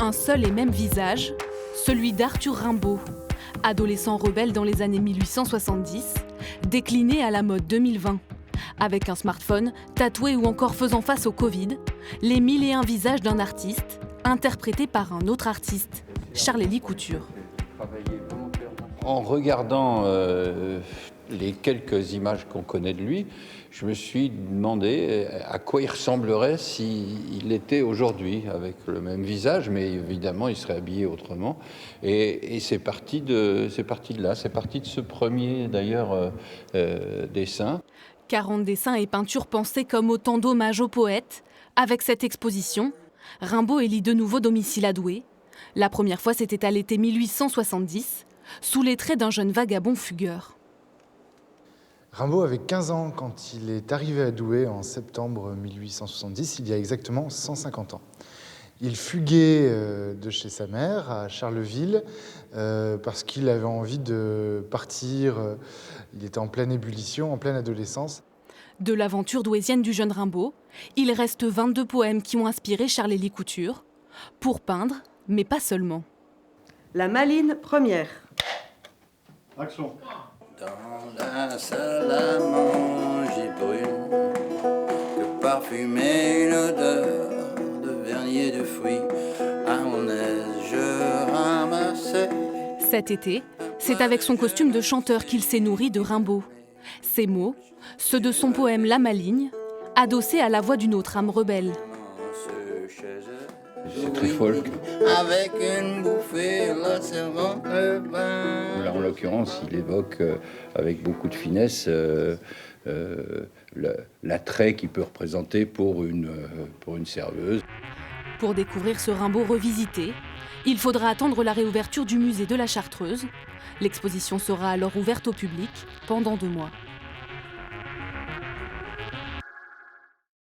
Un seul et même visage, celui d'Arthur Rimbaud, adolescent rebelle dans les années 1870, décliné à la mode 2020. Avec un smartphone, tatoué ou encore faisant face au Covid, les 1001 visages d'un artiste, interprété par un autre artiste, Charles-Élie Couture. En regardant les quelques images qu'on connaît de lui, je me suis demandé à quoi il ressemblerait s'il était aujourd'hui, avec le même visage, mais évidemment il serait habillé autrement. Et c'est parti de là, c'est parti de ce premier d'ailleurs dessin. 40 dessins et peintures pensés comme autant d'hommages aux poètes. Avec cette exposition, Rimbaud élit de nouveau domicile à Douai. La première fois, c'était à l'été 1870, sous les traits d'un jeune vagabond fugueur. Rimbaud avait 15 ans quand il est arrivé à Douai en septembre 1870, il y a exactement 150 ans. Il fuguait de chez sa mère à Charleville parce qu'il avait envie de partir. Il était en pleine ébullition, en pleine adolescence. De l'aventure douaisienne du jeune Rimbaud, il reste 22 poèmes qui ont inspiré Charles-Élie Couture, pour peindre, mais pas seulement. La Malines première. Action. Dans la salle à manger brune, que parfumait une odeur de vernier de fruits, à mon aise je ramassais. Cet été, c'est avec son costume de chanteur qu'il s'est nourri de Rimbaud. Ses mots, ceux de son poème La Maligne, adossés à la voix d'une autre âme rebelle. C'est très folk. Avec une bouffée, la servante le bain. Là, en l'occurrence, il évoque avec beaucoup de finesse l'attrait qu'il peut représenter pour une serveuse. Pour découvrir ce Rimbaud revisité, il faudra attendre la réouverture du musée de la Chartreuse. L'exposition sera alors ouverte au public pendant 2 mois.